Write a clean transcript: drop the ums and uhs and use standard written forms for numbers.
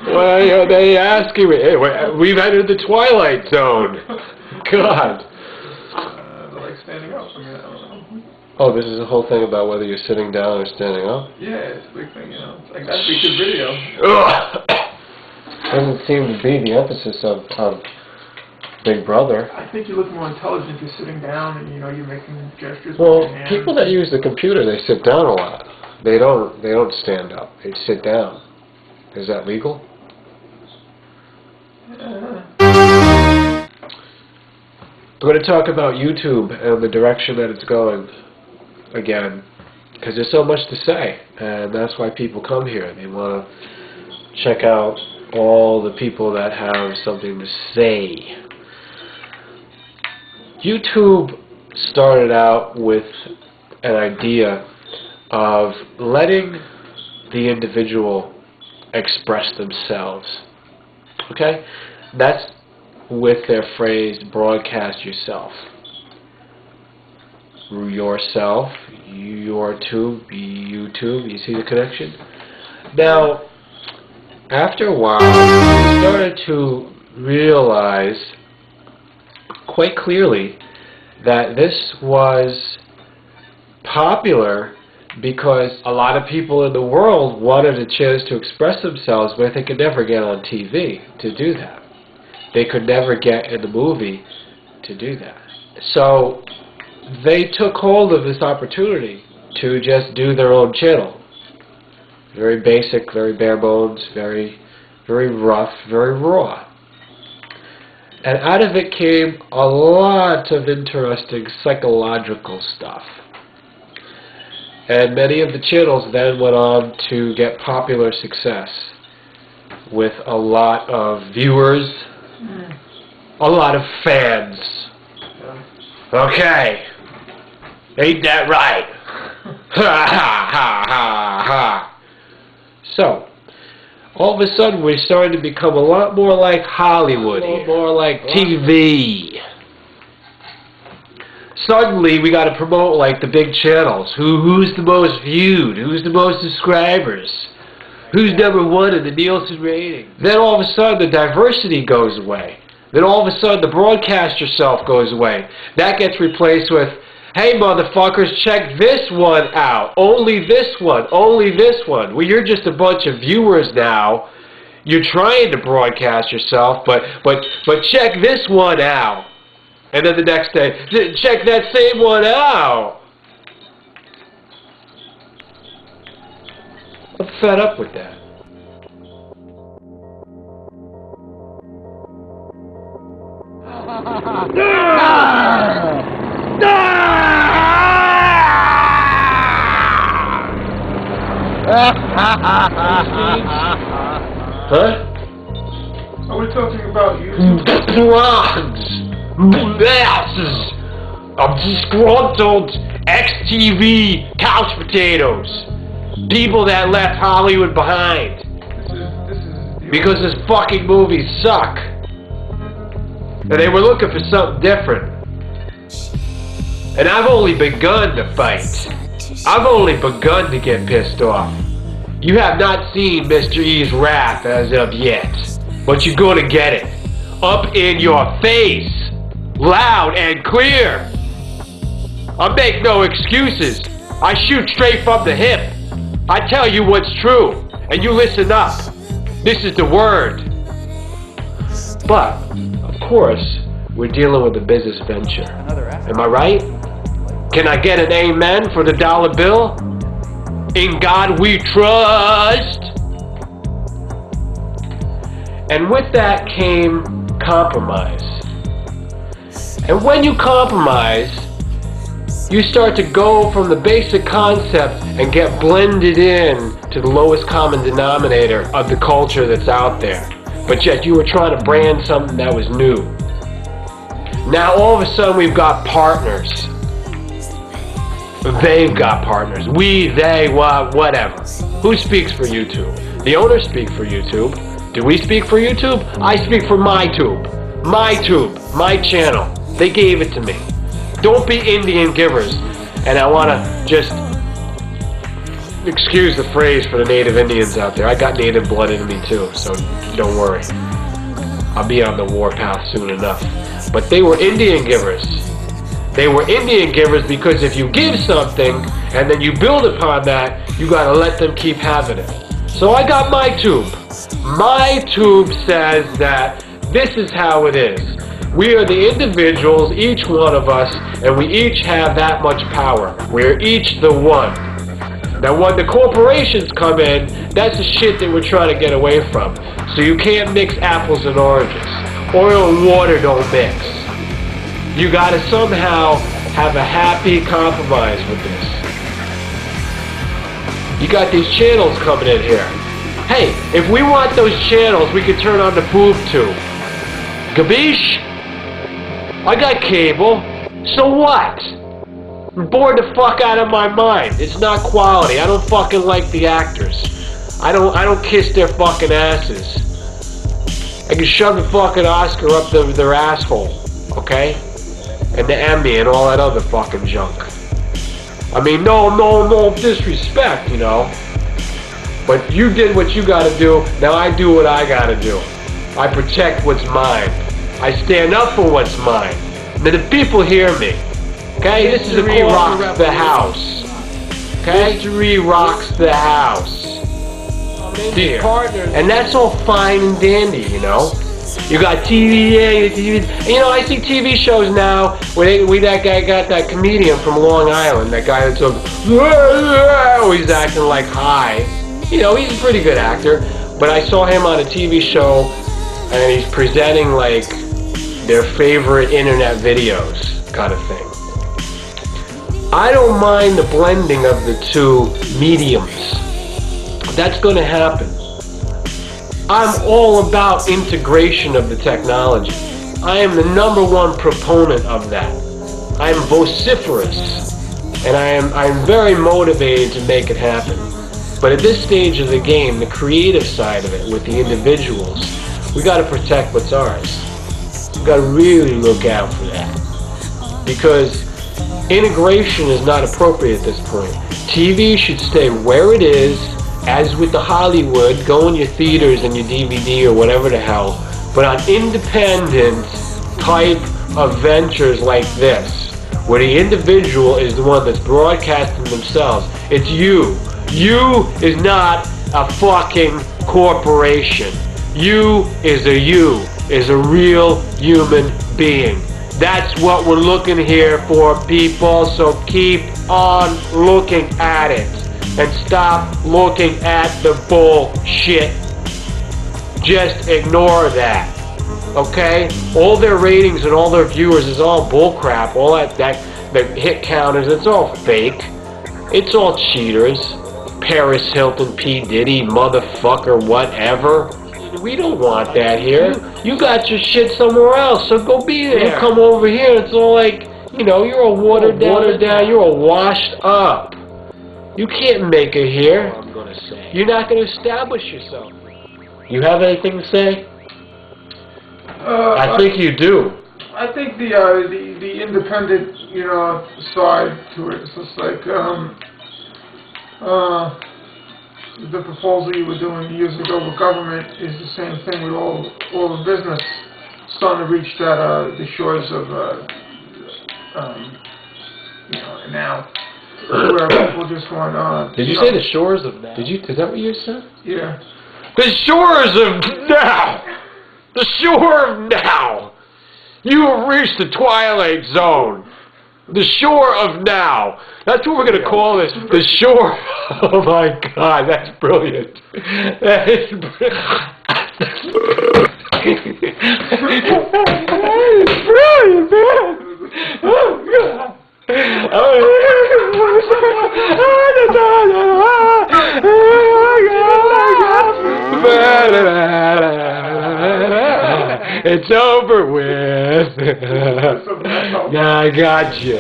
Well, you know, they asking me, hey, we've entered the twilight zone. God. Like standing up. I mean, I don't know. Oh, this is a whole thing about whether you're sitting down or standing up? Yeah, it's a big thing, you know. It's like, that'd be a good video. Doesn't seem to be the emphasis of Big Brother. I think you look more intelligent if you're sitting down and, you know, you're making gestures Well, with your hands. people that use the computer, they sit down a lot. They don't stand up. They sit down. Is that legal? Yeah. We're going to talk about YouTube and the direction that it's going again, because there's so much to say, and that's why people come here. They want to check out all the people that have something to say. YouTube started out with an idea of letting the individual express themselves. Okay? That's with their phrase, broadcast yourself. Yourself, your tube, YouTube, you see the connection? Now, after a while, we started to realize quite clearly that this was popular because a lot of people in the world wanted a chance to express themselves, but they could never get on TV to do that. They could never get in the movie to do that. So they took hold of this opportunity to just do their own channel. Very basic, very bare bones, very rough, very raw. And out of it came a lot of interesting psychological stuff. And many of the channels then went on to get popular success with a lot of viewers, a lot of fans. Okay. Ain't that right? Ha ha ha ha ha. So, all of a sudden we're starting to become a lot more like Hollywood, a lot more like TV. Suddenly we got to promote like the big channels. Who's the most viewed? Who's the most subscribers? Who's #1 in the Nielsen rating? Then all of a sudden the diversity goes away. Then all of a sudden the broadcast yourself goes away. That gets replaced with, hey motherfuckers, check this one out. Only this one. Only this one. Well, you're just a bunch of viewers now. You're trying to broadcast yourself, but check this one out. And then the next day, check that same one out. I'm fed up with that. Huh? Are we talking about you? Drugs! I'm disgruntled ex-TV couch potatoes. People that left Hollywood behind. Because this fucking movies suck. And they were looking for something different. And I've only begun to fight. I've only begun to get pissed off. You have not seen Mr. E's wrath as of yet. But you're gonna get it. Up in your face. Loud and clear. I make no excuses. I shoot straight from the hip. I tell you what's true, and you listen up. This is the word. But, of course, we're dealing with a business venture. Am I right? Can I get an amen for the dollar bill? In God we trust. And with that came compromise. And when you compromise, you start to go from the basic concept and get blended in to the lowest common denominator of the culture that's out there. But yet you were trying to brand something that was new. Now all of a sudden we've got partners. They've got partners. We, they, whatever. Who speaks for YouTube? The owners speak for YouTube. Do we speak for YouTube? I speak for my tube. My tube. My channel. They gave it to me. Don't be Indian givers. And I want to just excuse the phrase for the Native Indians out there. I got native blood in me too, so don't worry. I'll be on the warpath soon enough. But they were Indian givers. They were Indian givers because if you give something and then you build upon that, you gotta let them keep having it. So I got my tube. My tube says that this is how it is. We are the individuals, each one of us, and we each have that much power. We're each the one. Now when the corporations come in, that's the shit that we're trying to get away from. So you can't mix apples and oranges. Oil and water don't mix. You gotta somehow have a happy compromise with this. You got these channels coming in here. Hey, if we want those channels, we can turn on the boob tube. Gabish? I got cable. So what? I'm bored the fuck out of my mind. It's not quality. I don't fucking like the actors. I don't kiss their fucking asses. I can shove the fucking Oscar up their asshole, okay? And the Emmy and all that other fucking junk. I mean, no disrespect, you know. But you did what you gotta do, now I do what I gotta do. I protect what's mine. I stand up for what's mine. Now the people hear me. Okay, this is History rocks the house. Okay? History rocks the house. Dear. And that's all fine and dandy, you know. You got TV, and, you know, I see TV shows now where that guy got that comedian from Long Island, that guy that's always acting like high. You know, he's a pretty good actor, but I saw him on a TV show and he's presenting like their favorite internet videos kind of thing. I don't mind the blending of the two mediums. That's going to happen. I'm all about integration of the technology. I am the #1 proponent of that. I'm vociferous, and I'm very motivated to make it happen. But at this stage of the game, the creative side of it, with the individuals, we got to protect what's ours. We got to really look out for that, because integration is not appropriate at this point. TV should stay where it is. As with the Hollywood, go in your theaters and your DVD or whatever the hell, but on independent type of ventures like this, where the individual is the one that's broadcasting themselves. It's you. You is not a fucking corporation. You is a real human being. That's what we're looking here for, people, so keep on looking at it. And stop looking at the bullshit. Just ignore that. Okay? All their ratings and all their viewers is all bullcrap. All that the hit counters, it's all fake. It's all cheaters. Paris Hilton, P. Diddy, motherfucker, whatever. We don't want that here. You got your shit somewhere else, so go be there. You come over here, it's all like, you know, you're all watered down, you're all washed up. You can't make it here. You're not going to establish yourself. You have anything to say? I think you do. I think the independent, you know, side to it. It's just like the proposal you were doing years ago with government is the same thing with all the business starting to reach that the shores of you know, now. Where people just going on. Did you say the shores of now? Is that what you said? Yeah. The shores of now! The shore of now! You have reached the twilight zone. The shore of now. That's what we're going to call this. The shore. Oh my God, that's brilliant. That is brilliant, man. Oh God. It's over with. I got you.